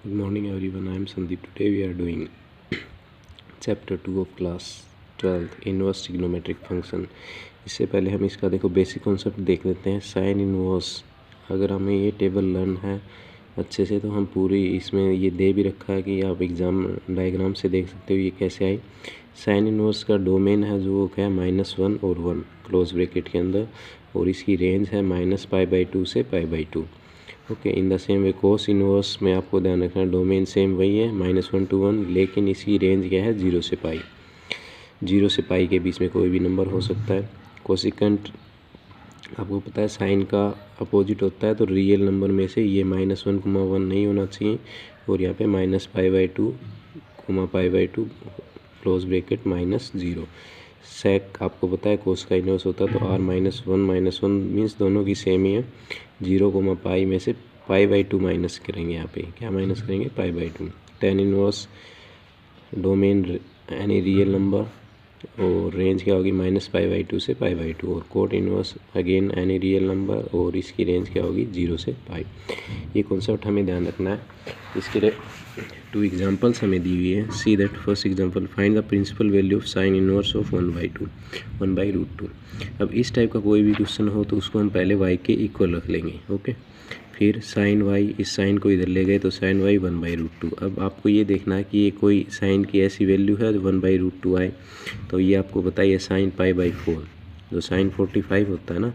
Good morning everyone, I am Sandeep. Today we are doing chapter 2 of class 12 inverse trigonometric function। इससे पहले हम इसका देखो basic concept देख लेते हैं। साइन इनवर्स, अगर हमें ये टेबल लर्न है अच्छे से तो हम पूरी इसमें ये दे भी रखा है कि आप एग्ज़ाम डायग्राम से देख सकते हो ये कैसे आई। साइन इनवर्स का डोमेन है जो क्या है -1 और 1 क्लोज ब्रैकेट के अंदर, और इसकी रेंज है -π/2 से π/2। Okay, in the same way cos inverse में आपको ध्यान रखना है डोमेन सेम वही है -1 to 1, लेकिन इसकी रेंज क्या है 0 से π। 0 से π के बीच में कोई भी नंबर हो सकता है। कोसिकेंट आपको पता है साइन का अपोजिट होता है, तो रियल नंबर में से ये -1,1 नहीं होना चाहिए, और यहाँ पे -π/2, π/2 क्लोज ब्रैकेट -0। सेक आपको पता है कोस का इनवर्स होता है, तो r-1 मीन्स दोनों की सेम ही है। 0, π में से π/2 माइनस करेंगे, यहाँ पे क्या माइनस करेंगे π/2। Tan inverse domain any real number, और रेंज क्या होगी -π/2 से π/2। और cot inverse again any real number, और इसकी रेंज क्या होगी 0 से π। ये कॉन्सेप्ट हमें ध्यान रखना है। इसके लिए 2 एग्जांपल्स हमें दी हुई है। See that first example, find the principal value of sine inverse of 1/2। अब इस टाइप का कोई भी क्वेश्चन हो तो उसको हम पहले y के इक्वल रख लेंगे। ओके, फिर साइन y, इस साइन को इधर ले गए तो साइन y 1/2। अब आपको ये देखना है कि ये कोई साइन की ऐसी वैल्यू है जो 1/2 आए, तो ये आपको बताइए साइन π/4, जो साइन 45 होता है ना,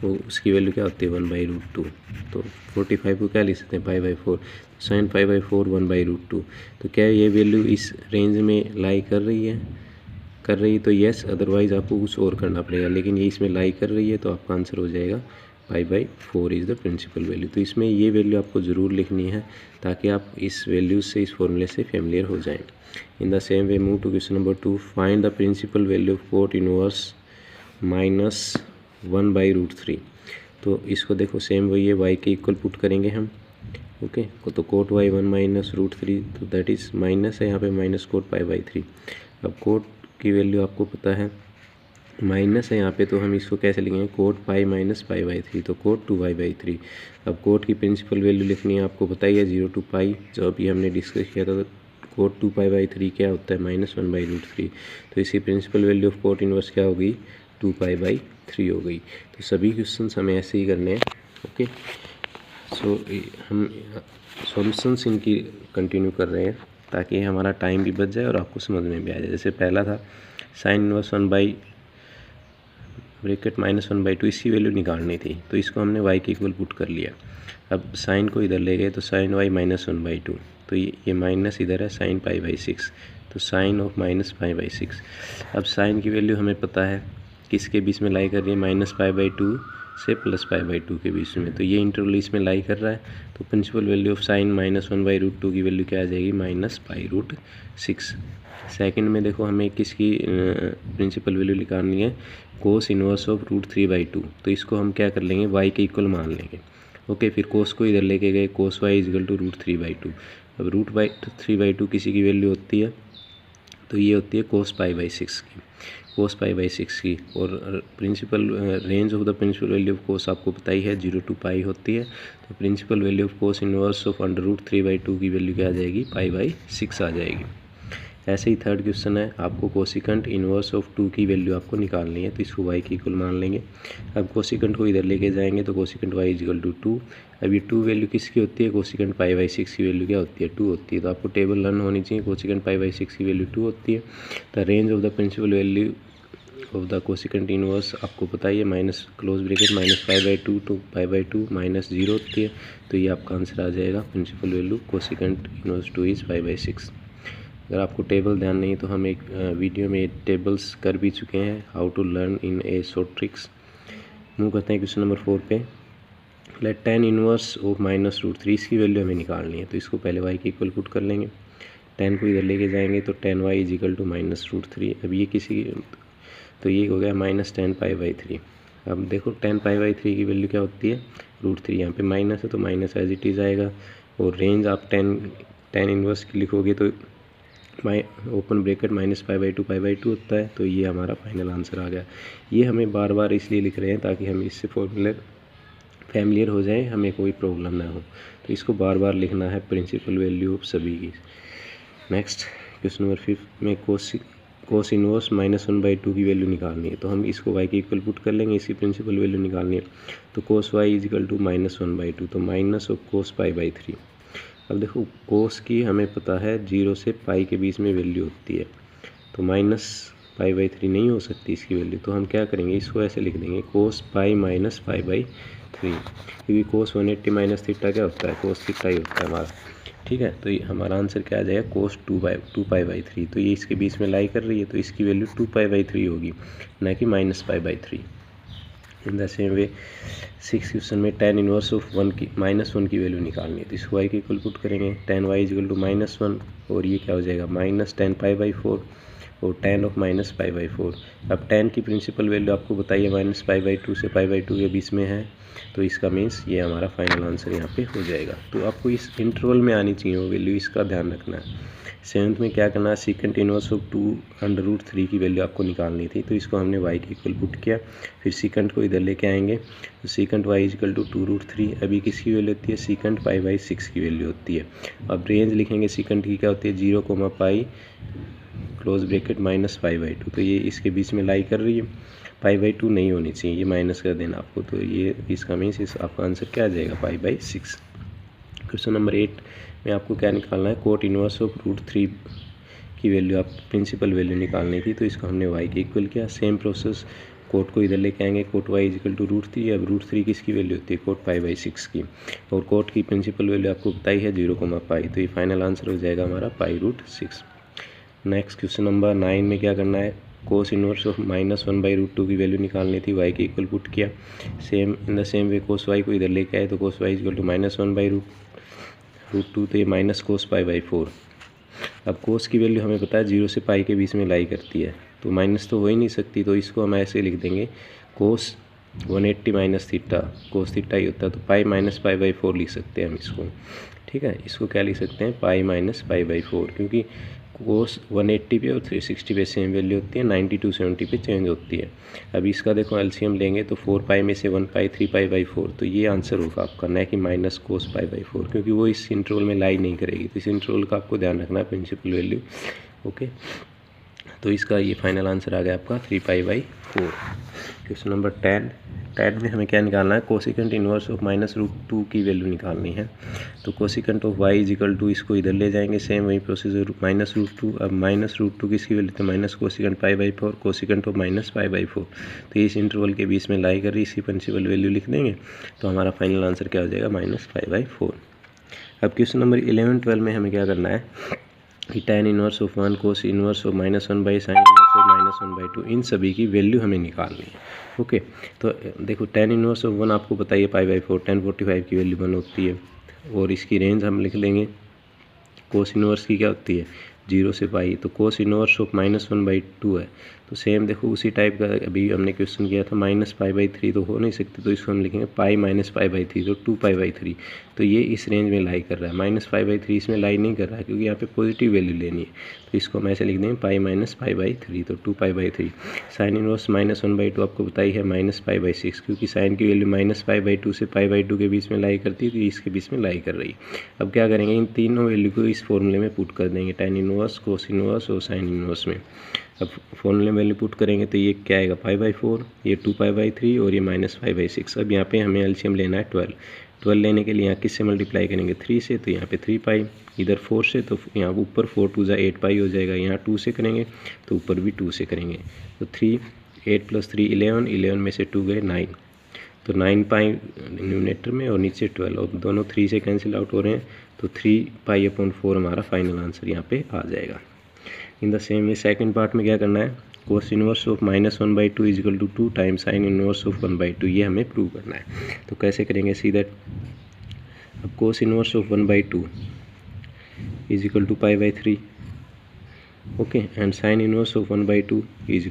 तो उसकी वैल्यू क्या होती है 1/2। तो 45 को क्या लिख सकते हैं π/4, साइन π/4 1/2। तो क्या ये वैल्यू इस रेंज में लाई कर रही है तो यस, अदरवाइज़ आपको कुछ और करना पड़ेगा, लेकिन ये इसमें लाई कर रही है तो आपका आंसर हो जाएगा π/4 इज़ द प्रिंसिपल वैल्यू। तो इसमें ये वैल्यू आपको ज़रूर लिखनी है ताकि आप इस वैल्यू से, इस फॉर्मूले से फेमिलियर हो जाएं। In the same way move to question number 2, find the principal value of cot inverse -1/√3। तो इसको देखो सेम वही है, y के इक्वल पुट करेंगे हम। ओके, तो कोट y 1 - √3, तो दैट इज़ माइनस है यहाँ पे माइनस कोट π/3। अब कोट की वैल्यू आपको पता है माइनस है यहाँ पे, तो हम इसको कैसे लिखेंगे कोट π - π/3, तो कोट 2y/3। अब कोट की प्रिंसिपल वैल्यू लिखनी है, आपको पता ही है 0 to π, जो अभी हमने डिस्कस किया था। तो कोट 2π/3 क्या होता है -1/√3, तो इसकी principal value of cot inverse क्या होगी 2π/3 हो गई। तो सभी क्वेश्चंस हमें ऐसे ही करने हैं। ओके, सो हम सॉल्यूशंस इनकी कंटिन्यू कर रहे हैं ताकि हमारा टाइम भी बच जाए और आपको समझ में भी आ जाए। जैसे पहला था साइन इनवर्स 1/(-1/2), इसकी वैल्यू निकालनी थी, तो इसको हमने y के इक्वल पुट कर लिया। अब साइन को इधर ले गए तो साइन y -1/2, तो ये माइनस इधर है साइन π/6, तो साइन ऑफ -π/6। अब साइन की वैल्यू हमें पता है किसके बीच में लाई कर रही है -π/2 से +π/2 के बीच में, तो ये इंटरवल इसमें लाई कर रहा है। तो प्रिंसिपल वैल्यू ऑफ साइन -1/√2 की वैल्यू क्या आ जाएगी -π√6। सेकंड में देखो हमें किसकी प्रिंसिपल वैल्यू निकालनी है कोस इनवर्स ऑफ √3/2, तो इसको हम क्या कर लेंगे y के इक्वल मान लेंगे। ओके, फिर कोस को इधर लेके गए, कोस y इक्वल टू √3/2। अब √3/2 किसी की वैल्यू होती है, तो ये होती है कोस π/6 की, कोस π/6 की। और principal range of the principal value of cos आपको पता ही है 0 to π होती है, तो principal value of cos inverse of √3/2 की वैल्यू क्या आ जाएगी π/6 आ जाएगी। ऐसे ही थर्ड क्वेश्चन है, आपको कोसिकेंट इनवर्स ऑफ 2 की वैल्यू आपको निकालनी है, तो इसको y की इक्वल मान लेंगे। अब कोसिकेंट को इधर लेके जाएंगे तो कोसिकेंट y इक्वल टू 2। अब ये 2 वैल्यू किसकी होती है, कोसिकेंट π/6 की वैल्यू क्या होती है 2 होती है, तो आपको टेबल लर्न होनी चाहिए। कोसिकेंट π/6 की वैल्यू 2 होती है। The range of the principal value of the cosecant inverse आपको पता ही है माइनस क्लोज ब्रैकेट -π/2 to π/2 -0 होती है, तो ये आपका आंसर आ जाएगा principal value cosecant inverse 2 is π/6। अगर आपको टेबल ध्यान नहीं तो हम एक वीडियो में टेबल्स कर भी चुके हैं, how to learn in a short tricks. Move करते हैं क्वेश्चन नंबर 4 पे। लेट tan इनवर्स ऑफ -√3, इसकी वैल्यू हमें निकालनी है, तो इसको पहले y के इक्वल पुट कर लेंगे। tan को इधर लेके जाएंगे तो tan y इक्वल टू -√3। अब ये किसी, तो ये हो गया -tan π/3। अब देखो tan π/3 की वैल्यू क्या होती है √3, यहाँ पे माइनस है तो माइनस एज इट इज़ आएगा। और रेंज आप tan इनवर्स की लिखोगे तो ओपन ब्रैकेट -π/2 π/2 होता है, तो ये हमारा फाइनल आंसर आ गया। ये हमें बार बार इसलिए लिख रहे हैं ताकि हम इससे फॉर्मूले फैमिलियर हो जाएं, हमें कोई प्रॉब्लम ना हो। तो इसको बार बार लिखना है प्रिंसिपल वैल्यू ऑफ सभी की। नेक्स्ट क्वेश्चन नंबर 5 में कोस इनवर्स -1/2 की वैल्यू निकालनी है, तो हम इसको y के इक्वल पुट कर लेंगे, इसकी प्रिंसिपल वैल्यू निकालनी है। तो कोस y = -1/2, तो माइनस ऑफ कोस π/3। अब देखो कोस की हमें पता है 0 से पाई के बीच में वैल्यू होती है, तो -π/3 नहीं हो सकती इसकी वैल्यू। तो हम क्या करेंगे, इसको ऐसे लिख देंगे कोस π - π/3, क्योंकि कोस 180 - थीटा क्या होता है, कोस थीटा ही होता है हमारा। ठीक है, तो ये हमारा आंसर क्या आ जाएगा, कोस 2π/3। तो ये इसके बीच में लाई कर रही है, तो इसकी वैल्यू 2π/3 होगी, ना कि -π/3। In the same way 6 question में tan इनवर्स ऑफ -1 की वैल्यू निकालनी है, तो इसको y के इक्वल पुट करेंगे। tan y = -1, और ये क्या हो जाएगा -tan π/4 और tan ऑफ -π/4। अब tan की प्रिंसिपल वैल्यू आपको बताइए -π/2 से π/2 के बीच में है, तो इसका मीन्स ये हमारा फाइनल आंसर यहाँ पे हो जाएगा। तो आपको इस इंटरवल में आनी चाहिए वो वैल्यू, इसका ध्यान रखना है। 7th में क्या करना है, सेकंड इनवर्स ऑफ 2√3 की वैल्यू आपको निकालनी थी, तो इसको हमने y के इक्वल पुट किया। फिर सेकंड को इधर लेके आएंगे, तो सेकंड y = 2√3। अभी किसकी वैल्यू होती है, सेकंड π/6 की वैल्यू होती है। अब रेंज लिखेंगे सेकंड की क्या होती है, 0, π क्लोज ब्रैकेट -π/2, तो ये इसके बीच में लाई कर रही है। π/2 नहीं होनी चाहिए, ये माइनस कर देना आपको, तो ये इसका मीन्स इस आपका आंसर क्या आ जाएगा, π/6। क्वेश्चन नंबर 8 में आपको क्या निकालना है, कोट इनवर्स ऑफ √3 की वैल्यू, आप प्रिंसिपल वैल्यू निकालनी थी, तो इसको हमने y के इक्वल किया। सेम प्रोसेस, कोट को इधर लेके आएंगे, कोट y = √3। अब √3 किसकी वैल्यू होती है, कोट π/6 की, और कोट की प्रिंसिपल वैल्यू आपको बताई है 0, π, तो ये फाइनल आंसर हो जाएगा हमारा π√6। नेक्स्ट क्वेश्चन नंबर 9 में क्या करना है, कोस इनवर्स ऑफ -1/√2 की वैल्यू निकालनी थी, y के इक्वल पुट किया। Same in the same way cos y को इधर लेके आए, तो कोस y = -1/√2, तो ये माइनस कोस π/4। अब कोस की वैल्यू हमें पता है 0 से पाई के बीच में लाई करती है, तो माइनस तो हो ही नहीं सकती, तो इसको हम ऐसे लिख देंगे कोस 180 - थीटा, कोस थीटा ही होता है, तो पाई -π/4 लिख सकते हैं हम इसको। ठीक है, इसको क्या लिख सकते हैं, पाई -π/4, क्योंकि कोस 180 पे और 360 पे सेम वैल्यू होती है, 90 to 70 पे चेंज होती है। अब इसका देखो एलसीएम लेंगे, तो 4 पाई में से 1 पाई 3 π/4, तो ये आंसर होगा आपका, न कि माइनस कोस π/4, क्योंकि वो इस इंटरवल में लाई नहीं करेगी। तो इस इंटरवल का आपको ध्यान रखना है, प्रिंसिपल वैल्यू। ओके, तो इसका ये फाइनल आंसर आ गया आपका 3π/4। क्वेश्चन नंबर 10 में हमें क्या निकालना है, कोसिकेंट इनवर्स ऑफ -√2 की वैल्यू निकालनी है। तो कोसिकेंट ऑफ y = इसको इधर ले जाएंगे, सेम वही प्रोसीजर, -√2। अब -√2 किसकी वैल्यू थी, माइनस कोसिकेंट π/4, कोसिकेंट ऑफ -π/4, तो इस इंटरवल के बीच में लाई कर रही, इसी प्रिंसिपल वैल्यू लिख देंगे, तो हमारा फाइनल आंसर क्या हो जाएगा, -π/4। अब क्वेश्चन नंबर 11-12 में हमें क्या करना है कि tan inverse of 1, cos inverse of -1/, sin inverse of -1/2, इन सभी की वैल्यू हमें निकालनी है। ओके, तो देखो tan इनवर्स ऑफ 1 आपको बताइए π/4, tan 45 की वैल्यू 1 होती है, और इसकी रेंज हम लिख लेंगे। कोस इनवर्स की क्या होती है, 0 से पाई, तो कोस इनवर्स ऑफ -1/2 है, तो सेम देखो उसी टाइप का अभी हमने क्वेश्चन किया था, -π/3 तो हो नहीं सकती, तो इसको हम लिखेंगे पाई -π/3, तो 2π/3, तो ये इस रेंज में लाई कर रहा है। -π/3 इसमें लाई नहीं कर रहा है, क्योंकि यहाँ पे पॉजिटिव वैल्यू लेनी है, तो इसको हम ऐसे लिख देंगे पाई -π/3, तो 2π/3। साइन इनवर्स -1/2 आपको बताई है -π/6, क्योंकि साइन की वैल्यू -π/2 से π/2 के बीच में लाई करती है, तो इसके बीच में लाई कर रही है। अब क्या करेंगे, इन तीनों वैल्यू को इस फॉर्मूले में पुट कर देंगे, tan इनवर्स, कोस इनवर्स और साइन इनवर्स में। अब फॉर्मूले में वैल्यू पुट करेंगे, तो ये क्या आएगा, π/4, ये 2π/3 और ये -π/6। अब यहाँ पे हमें एलसीएम लेना है 12 लेने के लिए यहाँ किससे मल्टीप्लाई करेंगे, 3 से, तो यहाँ पे 3 पाई, इधर 4 से, तो यहाँ ऊपर 4 2 8 पाई हो जाएगा, यहाँ 2 से करेंगे तो ऊपर भी 2 से करेंगे, तो 3 8 + 3 11 में से 2 गए 9, तो 9 पाई न्यूमरेटर में और नीचे 12, और दोनों 3 से कैंसिल आउट हो रहे हैं, तो 3π/4 हमारा फाइनल आंसर यहाँ पे आ जाएगा। इन the same way second part में क्या करना है, कोस inverse of -1/2 = 2 times sign inverse of 1/2, ये हमें प्रूव करना है। तो कैसे करेंगे, सी दैट अब cos inverse of 1/2 = π/3, okay, and sine inverse of 1/2 =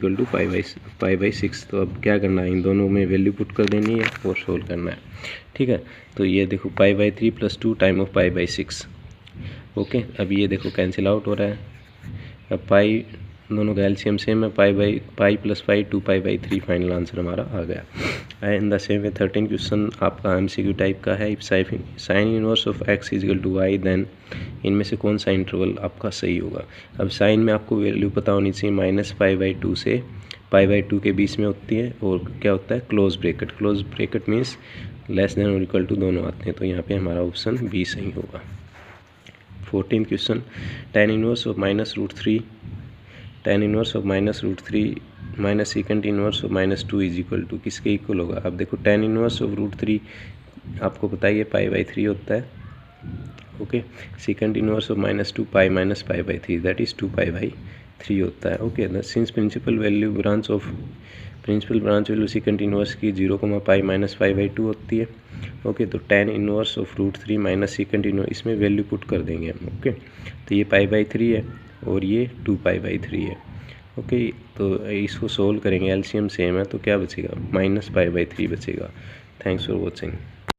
π/6। तो अब क्या करना है, इन दोनों में वैल्यू पुट कर देनी है और सोल्व करना है। ठीक है, तो ये देखो π/3 + 2 टाइम ऑफ π/6, ओके। अब ये देखो कैंसिल आउट हो रहा है, अब पाई दोनों का एलसीएम सेम है, pi plus pi 2π/3 final answer हमारा आ गया। In the same way 13 question आपका एमसीक्यू टाइप का है। If sine inverse of x is equal to y then इनमें से कौन सा इंटरवल आपका सही होगा। अब साइन में आपको वैल्यू पता होनी चाहिए, -π/2 से π/2 के बीच में होती है, और क्या होता है close bracket means less than और इक्वल टू दोनों आते हैं, तो यहाँ पे हमारा ऑप्शन बी सही होगा। 14 question tan inverse of -√3 minus second inverse of -2 is equal to किसके इक्वल होगा। अब देखो tan इनवर्स ऑफ √3 आपको पता ही है π/3 होता है, okay. Second inverse of -2 pi minus π/3 that is 2π/3 होता है, okay. Since principal branch value second inverse की 0, माइनस π/2 होती है, ओके। तो tan inverse of √3 minus second inverse, इसमें वैल्यू पुट कर देंगे हम, ओके। तो ये π/3 है और ये 2π/3 है, ओके। तो इसको सोल्व करेंगे, एलसीएम सेम है तो क्या बचेगा, -π/3 बचेगा। Thanks for watching.